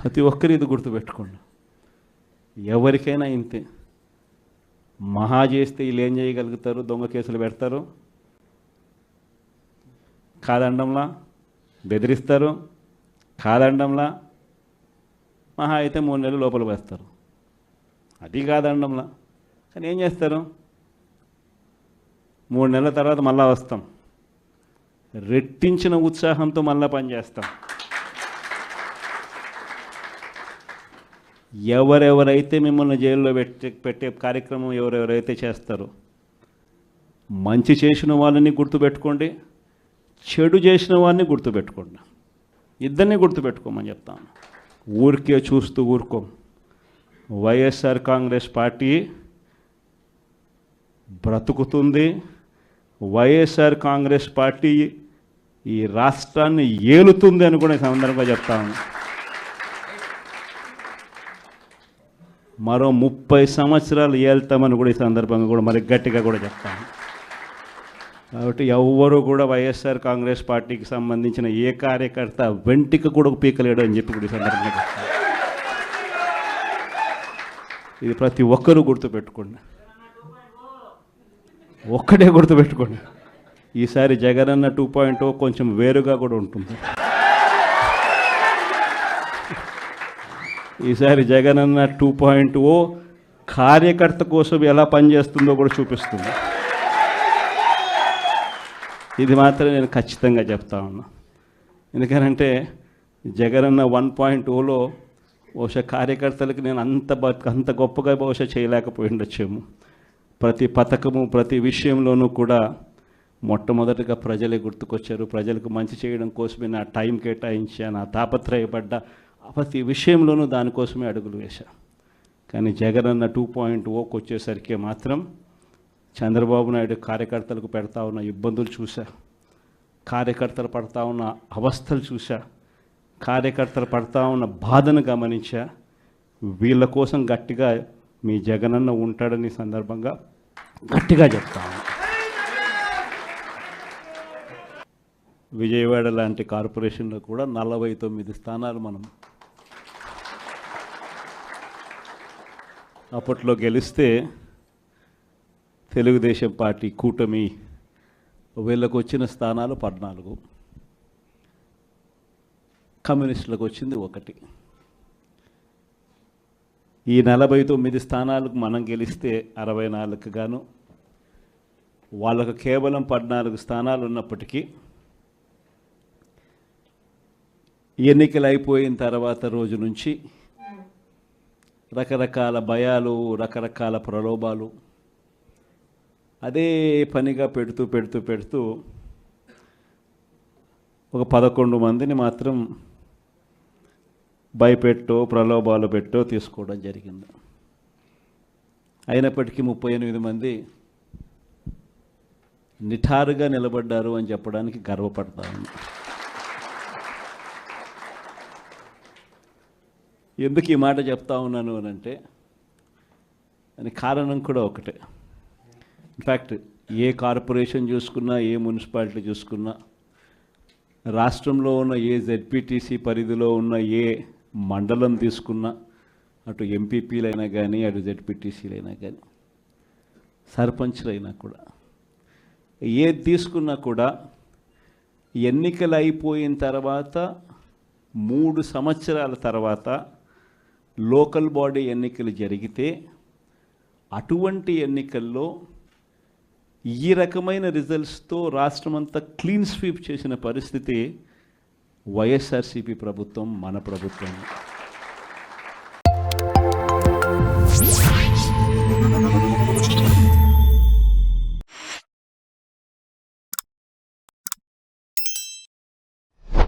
ప్రతి ఒక్కరు ఇది గుర్తుపెట్టుకోండి. ఎవరికైనా ఇంతే. మహా చేస్తే వీళ్ళు ఏం చేయగలుగుతారు? దొంగ కేసులు పెడతారు, కాదండంలా బెదిరిస్తారు, కాదండంలా మహా అయితే 3 నెలలు లోపల వేస్తారు. అది కాదండంలా. కానీ ఏం చేస్తారు? 3 నెలల తర్వాత మళ్ళా వస్తాం, రెట్టించిన ఉత్సాహంతో మళ్ళా పనిచేస్తాం. ఎవరెవరైతే మిమ్మల్ని జైల్లో పెట్టే కార్యక్రమం ఎవరెవరైతే చేస్తారో, మంచి చేసిన వాళ్ళని గుర్తుపెట్టుకోండి, చెడు చేసిన వాడిని గుర్తుపెట్టుకోండి. ఇద్దరిని గుర్తుపెట్టుకోమని చెప్తాను. ఊరికే చూస్తూ ఊరుకోం. వైఎస్ఆర్ కాంగ్రెస్ పార్టీ బ్రతుకుతుంది. వైఎస్ఆర్ కాంగ్రెస్ పార్టీ ఈ రాష్ట్రాన్ని ఏలుతుంది అని కూడా ఈ సందర్భంగా చెప్తాను. మరో 30 సంవత్సరాలు ఏళ్తామని కూడా ఈ సందర్భంగా కూడా మరి గట్టిగా కూడా చెప్తాను. కాబట్టి ఎవ్వరూ కూడా వైఎస్ఆర్ కాంగ్రెస్ పార్టీకి సంబంధించిన ఏ కార్యకర్త వెంటిక కూడా పీకలేడు అని చెప్పి కూడా ఈ సందర్భంగా చెప్తాను. ఇది ప్రతి ఒక్కరూ గుర్తుపెట్టుకోండి. ఒక్కటే గుర్తుపెట్టుకోండి, ఈసారి జగనన్న 2.0 కొంచెం వేరుగా కూడా ఉంటుంది. ఈసారి జగనన్న 2.0 కార్యకర్త కోసం ఎలా పనిచేస్తుందో కూడా చూపిస్తుంది. ఇది మాత్రం నేను ఖచ్చితంగా చెప్తా ఉన్నా. ఎందుకనంటే జగనన్న 1.0లో బహుశా కార్యకర్తలకు నేను అంత గొప్పగా బహుశా చేయలేకపోయి ఉండొచ్చేమో. ప్రతి పథకము ప్రతి విషయంలోనూ కూడా మొట్టమొదటిగా ప్రజలే గుర్తుకొచ్చారు. ప్రజలకు మంచి చేయడం కోసమే నా టైం కేటాయించా, నా తాపత్రయపడ్డా, ప్రతి విషయంలోనూ దానికోసమే అడుగులు వేశా. కానీ జగనన్న 2.0కి వచ్చేసరికి మాత్రం చంద్రబాబు నాయుడు కార్యకర్తలకు పెడతా ఉన్న ఇబ్బందులు చూశా, కార్యకర్తలు పడతా ఉన్న అవస్థలు చూశా, కార్యకర్తలు పడతా ఉన్న బాధను గమనించా. వీళ్ళ కోసం గట్టిగా మీ జగనన్న ఉంటాడని సందర్భంగా గట్టిగా చెప్తాను. విజయవాడ లాంటి కార్పొరేషన్లో కూడా 49 స్థానాలు మనం అప్పట్లో గెలిస్తే తెలుగుదేశం పార్టీ కూటమి వీళ్ళకు వచ్చిన స్థానాలు 14, కమ్యూనిస్టులకు వచ్చింది 1. ఈ 49 స్థానాలకు మనం గెలిస్తే 64కు గాను వాళ్ళకు కేవలం 14 స్థానాలు ఉన్నప్పటికీ ఎన్నికలు అయిపోయిన తర్వాత రోజు నుంచి రకరకాల భయాలు, రకరకాల ప్రలోభాలు అదే పనిగా పెడుతూ ఒక 11 మందిని మాత్రం భయపెట్టో ప్రలోభాలు పెట్టో తీసుకోవడం జరిగింది. అయినప్పటికీ 38 మంది నిఠారుగా నిలబడ్డారు అని చెప్పడానికి గర్వపడతాను. ఎందుకు ఈ మాట చెప్తా ఉన్నాను అని అంటే దానికి కారణం కూడా ఒకటే. ఇన్ఫ్యాక్ట్ ఏ కార్పొరేషన్ చూసుకున్నా, ఏ మున్సిపాలిటీ చూసుకున్నా, రాష్ట్రంలో ఉన్న ఏ జెడ్పీటీసీ పరిధిలో ఉన్న ఏ మండలం తీసుకున్నా, అటు ఎంపీపీలైనా కానీ, అటు జెడ్పీటీసీలైనా కానీ, సర్పంచ్లైనా కూడా, ఏది తీసుకున్నా కూడా ఎన్నికలు అయిపోయిన తర్వాత 3 సంవత్సరాల తర్వాత లోకల్ బాడీ ఎన్నికలు జరిగితే అటువంటి ఎన్నికల్లో ఈ రకమైన రిజల్ట్స్తో రాష్ట్రమంతా క్లీన్ స్వీప్ చేసిన పరిస్థితి వైఎస్ఆర్సీపీ ప్రభుత్వం, మన ప్రభుత్వం.